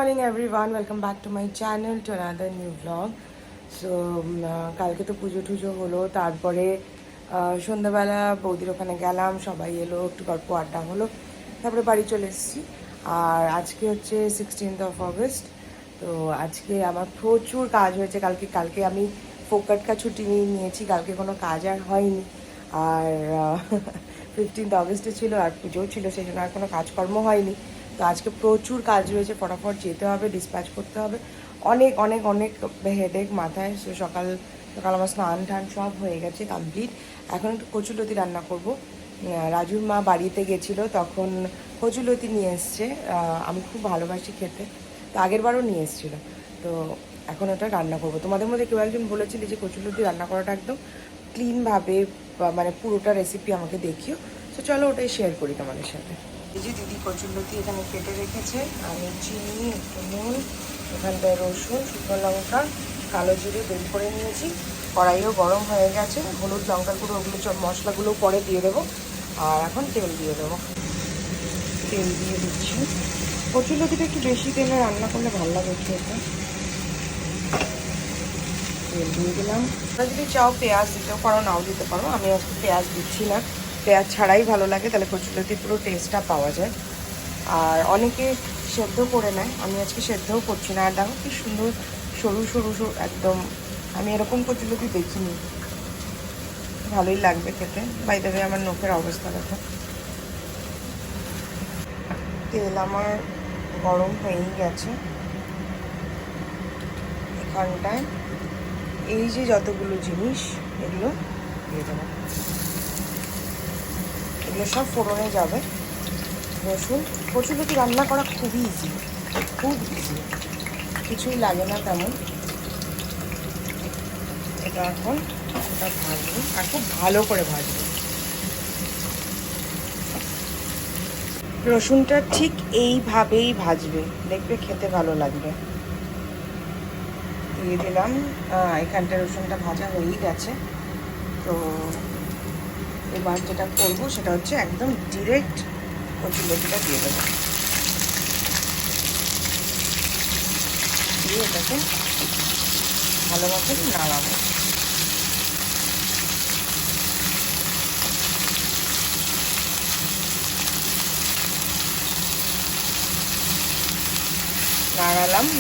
Morning everyone, welcome back to my channel to another new vlog. So কালকে তো পুজো টুজো হলো, তারপরে সন্ধ্যাবেলা বৌদির ওখানে গেলাম, সবাই এলো, একটু গল্প আড্ডা হলো, তারপরে বাড়ি চলে এসেছি। আর আজকে হচ্ছে 16th of August। তো আজকে আমার প্রচুর কাজ হয়েছে। কালকে আমি ফোকাটকা ছুটি নিয়েছি, কালকে কোনো কাজ আর হয়নি। আর 15th August ছিল আর পুজোও ছিল, সেই জন্য আর কোনো কাজকর্ম হয়নি। তো আজকে প্রচুর কাজ রয়েছে, ফটাফট যেতে হবে, ডিসপ্যাচ করতে হবে, অনেক অনেক অনেক হেডেক মাথায়। সো সকাল সকাল আমার স্নান টান সব হয়ে গেছে কমপ্লিট। এখন একটু কচুলতি রান্না করব। রাজুর মা বাড়িতে গেছিলো, তখন কচুলতি নিয়ে এসছে। আমি খুব ভালোবাসি খেতে, তো আগের বারও নিয়ে এসেছিলো। তো এখন ওটা রান্না করব। তোমাদের মধ্যে কেউ একজন বলেছিলে যে কচুলতি রান্না করাটা একদম ক্লিনভাবে, মানে পুরোটা রেসিপি আমাকে দেখিও। তো চলো ওটাই শেয়ার করি তোমাদের সাথে। এই যে দিদি কচুরলতি এখানে কেটে রেখেছে, আমি চিনি, একটু নুন, এখানটায় রসুন, শুকনো লঙ্কা, কালো জিরে বের করে নিয়েছি। কড়াইও গরম হয়ে গেছে, হলুদ লঙ্কা গুঁড়ো ওগুলো সব মশলাগুলো পরে দিয়ে দেবো। আর এখন তেল দিয়ে দেবো, তেল দিয়ে দিচ্ছি। কচুরলতিটা একটু বেশি তেলে রান্না করলে ভালো লাগে খেতে। তেল দিয়ে দিলাম। তোমরা যদি চাও পেঁয়াজ দিতেও পারো, নাও দিতে পারো, আমি আজকে পেঁয়াজ দিচ্ছি না। পেঁয়াজ ছাড়াই ভালো লাগে, তাহলে কচুরলতি পুরো টেস্টটা পাওয়া যায়। আর অনেকে সেদ্ধ করে নেয়, আমি আজকে সেদ্ধও করছি না। আর দেখো কি সুন্দর সরু সরু সরু একদম, আমি এরকম কচুরলতি দেখিনি। ভালোই লাগবে খেতে। বাই দ্য ওয়ে আমার নখের অবস্থা দেখো। তেল আমার গরম হয়েই গেছে। এখানটায় এই যে যতগুলো জিনিস, এগুলো দিয়ে দেবো। এগুলো সব ফোড়নে যাবে। রসুন, কচুরলতি রান্না করা খুবই ইজি, খুব ইজি, কিছুই লাগে না তেমন। এটা এখন এটা ভাজবো, আর খুব ভালো করে ভাজবো। রসুনটা ঠিক এইভাবেই ভাজবে, দেখবে খেতে ভালো লাগবে। দিয়ে দিলাম। এখানটা রসুনটা ভাজা হয়েই গেছে। তো এবার যেটা করবো সেটা হচ্ছে একদম ডিরেক্ট কচুরলতিটা দিয়ে দেবো, দিয়ে এটাকে ভালো মতো নাড়াবো।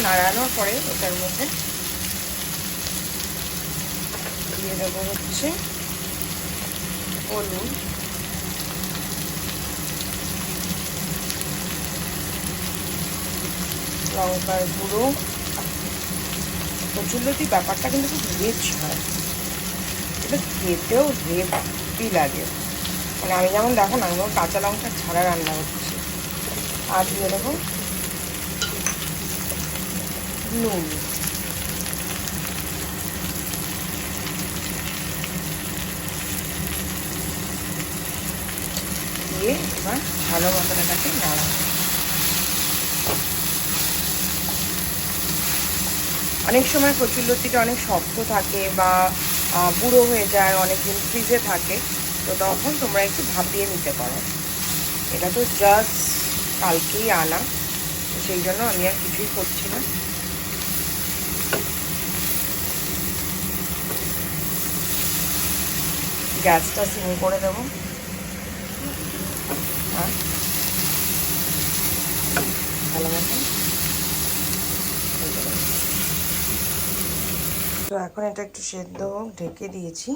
নাড়ানোর পরে ওটার মধ্যে দিয়ে দেবো হচ্ছে হলুদ, লঙ্কার গুঁড়ো। কচুরলতি ব্যাপারটা কিন্তু খুব রিচ হয়, এটা খেতেও হেভি লাগে। মানে আমি যেমন দেখো না, আমি কাঁচা লঙ্কা ছাড়া রান্না করছি। আর দিয়ে দেবো নুন। দিয়ে এবার ভালো মতন এটাকে নাড়াবো। অনেক সময় কচুরলতিটা অনেক শক্ত থাকে বা বুড়ো হয়ে যায়, অনেকদিন ফ্রিজে থাকে, তো তখন তোমরা একটু ভাপিয়ে নিতে পারো। এটা তো জাস্ট কালকেই আনা, সেই জন্য আমি আর কিছুই করছি না। গ্যাসটা সিম করে দেবো। আর ভালো মতন। তো এখন এটা একটু সেদ্ধ হোক, ঢেকে দিয়েছি।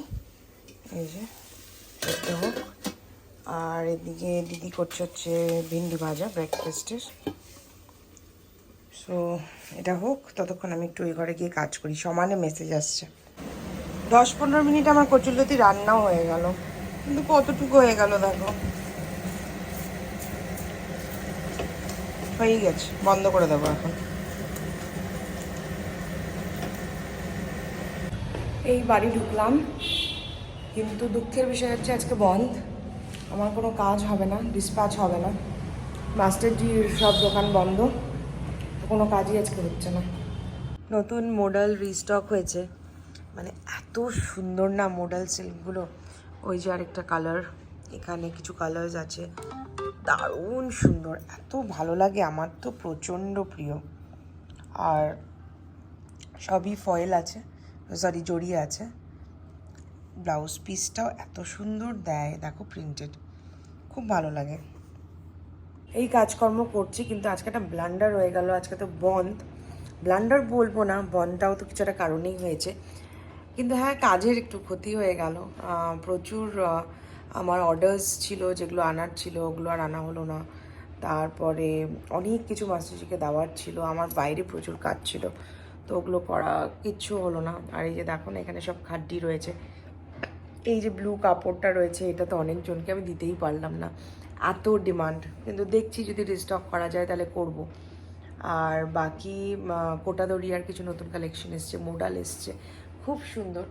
এই যে সেদ্ধ হোক। আর এদিকে দিদি করছে হচ্ছে ভিন্ডি ভাজা ব্রেকফাস্টের। সো এটা হোক, ততক্ষণ আমি একটু ওই ঘরে গিয়ে কাজ করি। সমানে মেসেজ আসছে। 10-15 মিনিট আমার কচুরলতি রান্নাও হয়ে গেল, কিন্তু কতটুকু হয়ে গেল দেখো, হয়েই গেছে। বন্ধ করে দেবো এখন। এই বাড়ি ঢুকলাম, কিন্তু দুঃখের বিষয় হচ্ছে আজকে বন্ধ। আমার কোনো কাজ হবে না, ডিসপ্যাচ হবে না। মাস্টারজির সব দোকান বন্ধ, কোনো কাজই আজকে হচ্ছে না। নতুন মডেল রিস্টক হয়েছে, মানে এত সুন্দর না মডেল সিল্কগুলো। ওই যে আরেকটা কালার, এখানে কিছু কালার্স আছে, দারুণ সুন্দর, এত ভালো লাগে, আমার তো প্রচণ্ড প্রিয়। আর সবই ফয়েল আছে, সরি জড়ি আছে। ব্লাউজ পিসটাও এত সুন্দর দেয়, দেখো প্রিন্টেড, খুব ভালো লাগে। এই কাজকর্ম করছি, কিন্তু আজকে একটা ব্লান্ডার হয়ে গেল। আজকে তো বন্ধ, ব্লান্ডার বলবো না, বন্ধটাও তো কিছু একটা কারণেই হয়েছে। কিন্তু হ্যাঁ, কাজের একটু ক্ষতি হয়ে গেল। প্রচুর আমার অর্ডার্স ছিল, যেগুলো আনার ছিল ওগুলো আর আনা হলো না। তারপরে অনেক কিছু মাস্টারজিকে দেওয়ার ছিল, আমার বাইরে প্রচুর কাজ ছিল, তো ওগুলো করা কিচ্ছু হলো না। আর এই যে দেখো না, এখানে সব খাড্ডি রয়েছে। এই যে ব্লু কাপড়টা রয়েছে, এটা তো অনেকজনকে আমি দিতেই পারলাম না, এত ডিমান্ড। কিন্তু দেখছি যদি রিস্টক করা যায় তাহলে করব। আর বাকি কোটা দড়িয়ার কিছু নতুন কালেকশন এসছে, মোডাল এসছে, খুব সুন্দর।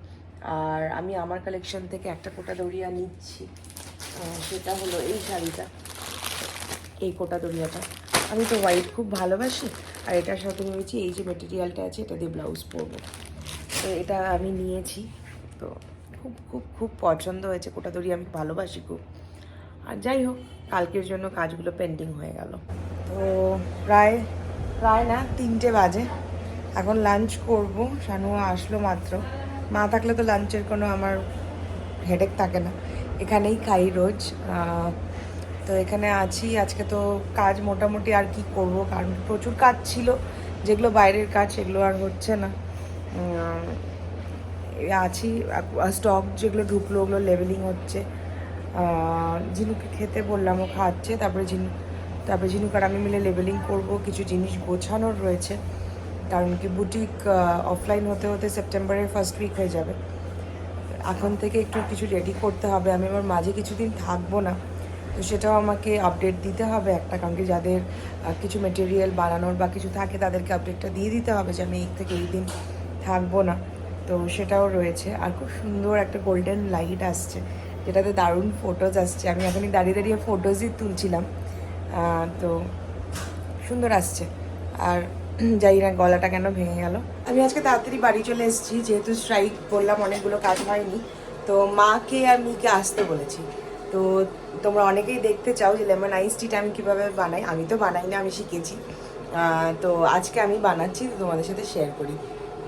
আর আমি আমার কালেকশন থেকে একটা কোটা দড়িয়া নিচ্ছি, সেটা হলো এই শাড়িটা, এই কোটা দড়িয়াটা। আমি তো হোয়াইট খুব ভালোবাসি, আর এটার সাথে ভেবেছি এই যে মেটেরিয়ালটা আছে এটা দিয়ে ব্লাউজ পরবো, তো এটা আমি নিয়েছি। তো খুব খুব খুব পছন্দ হয়েছে, কোটা দড়ি আমি ভালোবাসি খুব। আর যাই হোক, কালকের জন্য কাজগুলো পেন্ডিং হয়ে গেল। তো প্রায় প্রায় না 3টে বাজে, এখন লাঞ্চ করব। শানুয়া আসলো মাত্র, মা থাকলে তো লাঞ্চের কোনো আমার হেডেক থাকে না, এখানেই খাই রোজ। তো এখানে আছি আজকে। তো কাজ মোটামুটি আর কি করব, কারণ প্রচুর কাজ ছিল, যেগুলো বাইরের কাজ সেগুলো আর হচ্ছে না। আছি, স্টক যেগুলো ঢুকলো ওগুলো লেবেলিং হচ্ছে। ঝিনুকে খেতে বললাম, ও খাচ্ছে। তারপরে ঝিনুক আর আমি মিলে লেবেলিং করব। কিছু জিনিস গোছানোর রয়েছে, কারণ কি বুটিক অফলাইন হতে হতে সেপ্টেম্বরের ফার্স্ট উইক হয়ে যাবে। এখন থেকে একটু কিছু রেডি করতে হবে। আমি আমার মাঝে কিছুদিন থাকবো না, তো সেটাও আমাকে আপডেট দিতে হবে একটা, কারণ কি যাদের কিছু মেটেরিয়াল বানানোর বা কিছু থাকে তাদেরকে আপডেটটা দিয়ে দিতে হবে যে আমি এই থেকে এই দিন থাকবো না। তো সেটাও রয়েছে। আর খুব সুন্দর একটা গোল্ডেন লাইট আসছে, যেটাতে দারুণ ফটোজ আসছে। আমি এখনই দাঁড়িয়ে দাঁড়িয়ে ফটোজই তুলছিলাম, তো সুন্দর আসছে। আর জানি না গলাটা কেন ভেঙে গেল। আমি আজকে তাড়াতাড়ি বাড়ি চলে এসেছি, যেহেতু স্ট্রাইক করলাম, অনেকগুলো কাজ হয়নি। তো মাকে আর মিকে আসতে বলেছি। তো তোমরা অনেকেই দেখতে চাও যে লেমন আইস টিটা আমি কীভাবে বানাই। আমি তো বানাই না, আমি শিখেছি। তো আজকে আমি বানাচ্ছি, তো তোমাদের সাথে শেয়ার করি।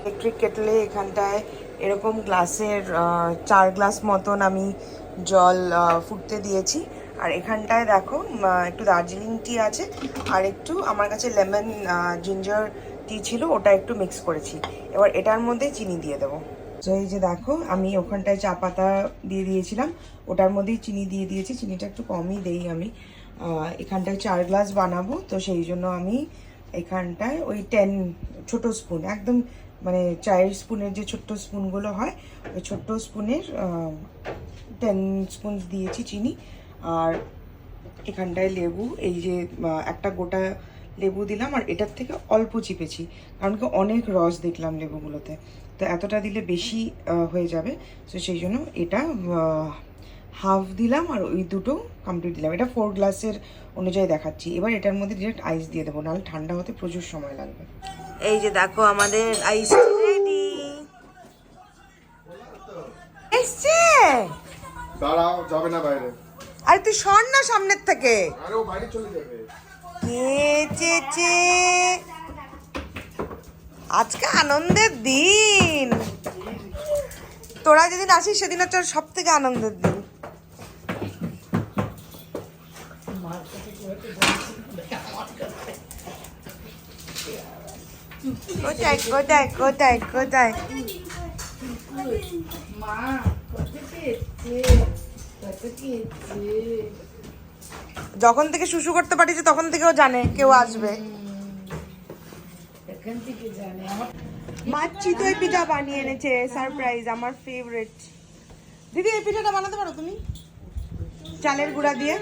ইলেকট্রিক কেটলে এখানটায় এরকম গ্লাসের 4 গ্লাস মতন আমি জল ফুটতে দিয়েছি। আর এখানটায় দেখো একটু দার্জিলিং টি আছে, আর একটু আমার কাছে লেমন জিঞ্জার টি ছিল, ওটা একটু মিক্স করেছি। এবার এটার মধ্যে চিনি দিয়ে দেবো। তো এই যে দেখো, আমি ওখানটায় চা পাতা দিয়ে দিয়েছিলাম, ওটার মধ্যেই চিনি দিয়ে দিয়েছি। চিনিটা একটু কমই দেই আমি, এখানটায় 4 গ্লাস বানাবো, তো সেই জন্য আমি এখানটায় ওই 10 ছোটো স্পুন, একদম মানে চায়ের স্পুনের যে ছোট্ট স্পুনগুলো হয়, ওই ছোট্ট স্পুনের 10 স্পুন দিয়েছি চিনি। আর এখানটায় লেবু, এই যে একটা গোটা লেবু দিলাম, আর এটার থেকে অল্প চিপেছি, কারণ কি অনেক রস দেখলাম লেবুগুলোতে, তো এতটা দিলে বেশি হয়ে যাবে। তো সেই জন্য এটা হাফ দিলাম, আর ওই দুটো কমপ্লিট দিলাম। এটা 4 গ্লাসের অনুযায়ী দেখাচ্ছি। এবার এটার মধ্যে ডিরেক্ট আইস দিয়ে দেবো, নাহলে ঠান্ডা হতে প্রচুর সময় লাগবে। এই যে দেখো, আমাদের আইস রেডি এসছে। দাঁড়াও, যাবে না বাইরে। আরে তুই সর না সামনের থেকে। আরে ও বাইরে চলে যাবে। আজকে আনন্দের দিন, তোরা যেদিন আসিস সেদিন হচ্ছে সব থেকে আনন্দের দিন। কোথায় কোথায় কোথায় কোথায় যখন থেকে শুশু করতে পারিস তখন থেকেও জানে কেউ আসবে। মা চিতই পিঠা বানিয়ে এনেছে, সারপ্রাইজ, আমার ফেভারিট। দিদি এই পিঠাটা বানাতে পারো তুমি? চালের গুঁড়া দিয়ে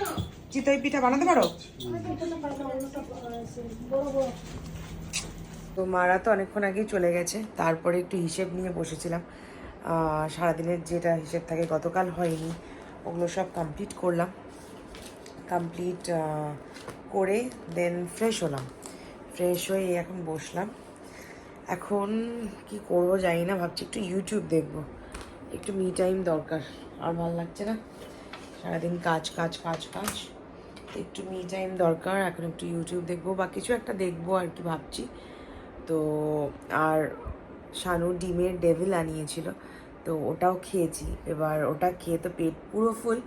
চিতই পিঠা বানাতে পারো? তো মারা তো অনেকক্ষণ আগেই চলে গেছে, তারপরে একটু হিসেব নিয়ে বসেছিলাম। সারাদিনের যেটা হিসেব থাকে গতকাল হয়নি, ওগুলো সব কমপ্লিট করলাম। কমপ্লিট করে দেন ফ্রেশ হলাম। ফ্রেশ হয়ে এখন বসলাম। এখন কি করব জানি না, ভাবছি একটু ইউটিউব দেখব। একটু মি টাইম দরকার, আর ভালো লাগছে না, সারাদিন কাজ কাজ কাজ কাজ। একটু মি টাইম দরকার, এখন একটু ইউটিউব দেখবো বা কিছু একটা দেখবো আর কি ভাবছি। তো আর শানু ডিমের ডেভিল আনিয়েছিল, তো ওটাও খেয়েছি। এবার ওটা খেয়ে তো পেট পুরো ফুল,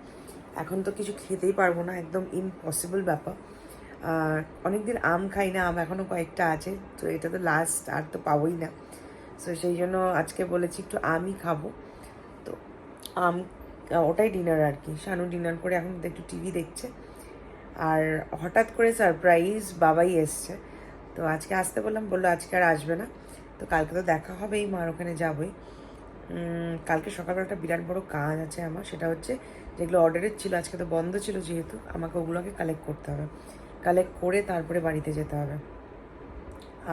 এখন তো কিছু খেতেই পারবো না, একদম ইম্পসিবল ব্যাপার। আর অনেকদিন আম খাই না, আম এখনও কয়েকটা আছে, তো এটা তো লাস্ট, আর তো পাবোই না। সো সেই জন্য আজকে বলেছি একটু আমই খাবো। তো আম, ওটাই ডিনার আর কি। শানু ডিনার করে এখন একটু টিভি দেখছে। আর হঠাৎ করে সারপ্রাইজ বাবাই এসছে, তো আজকে আসতে বললাম, বললো আজকে আর আসবে না। তো কালকে তো দেখা হবেই, মার ওখানে যাবোই। কালকে সকালবেলা একটা বিরাট বড় কাজ আছে আমার, সেটা হচ্ছে যেগুলো অর্ডারের ছিল, আজকে তো বন্ধ ছিল যেহেতু, আমাকে ওগুলোকে কালেক্ট করতে হবে। কালেক্ট করে তারপরে বাড়িতে যেতে হবে।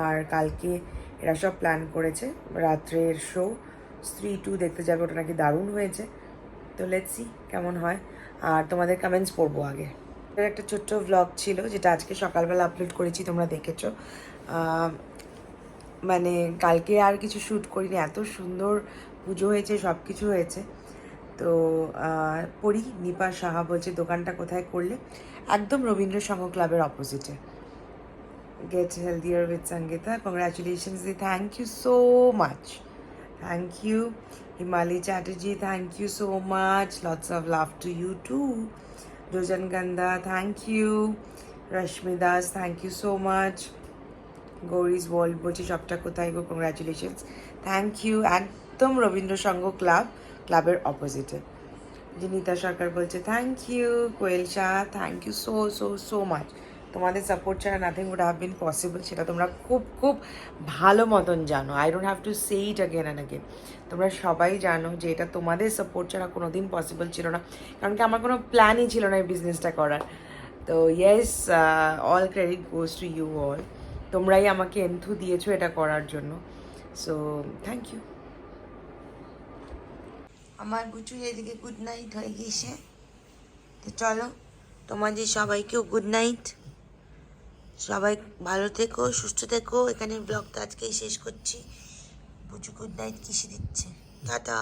আর কালকে এরা সব প্ল্যান করেছে রাত্রের শো স্ত্রী 2 দেখতে যাবে, ওটা নাকি দারুণ হয়েছে। তো লেটস সি কেমন হয়, আর তোমাদের কমেন্টস পড়বো আগে। এর একটা ছোট্ট ভ্লগ ছিল যেটা আজকে সকালবেলা আপলোড করেছি, তোমরা দেখেছো। মানে কালকে আর কিছু শ্যুট করিনি, এত সুন্দর পুজো হয়েছে, সব কিছু হয়েছে। তো পড়ি, নিপা সাহা বলছে দোকানটা কোথায় করলে, একদম রবীন্দ্র সংঘ ক্লাবের অপোজিটে। Get healthier with Sangeeta. Congratulations, Di. Thank you so much. Thank you. Himali Chatterjee, thank you so much. Lots of love to you too. Dojan Gandha, thank you. Rashmi Das, thank you so much. গৌরীজ world বলছি সবটা কোথায় গো, congratulations, thank you. একদম রবীন্দ্র সংঘ ক্লাবের অপোজিটে। জিনিতা সরকার বলছে thank you. Koel Shah, thank you so so so much. তোমাদের support ছাড়া nothing would have been possible, সেটা তোমরা খুব খুব ভালো মতন জানো। I don't have to say it again and again. তোমরা সবাই জানো যে এটা তোমাদের সাপোর্ট ছাড়া কোনো দিন পসিবল ছিল না, কারণ কি আমার কোনো প্ল্যানই ছিল না এই বিজনেসটা করার। তো yes, all credit goes to you all. তোমরাই আমাকে এন্থু দিয়েছো এটা করার জন্য, সো থ্যাংক ইউ। আমার বুচু এদিকে গুড নাইট হয়ে গিয়েছে, তো চলো তোমাদের সবাইকেও গুড নাইট। সবাই ভালো থেকো, সুস্থ থেকো। এখানে ব্লগটা আজকেই শেষ করছি। বুচু গুড নাইট কিসে দিচ্ছে, টাটা।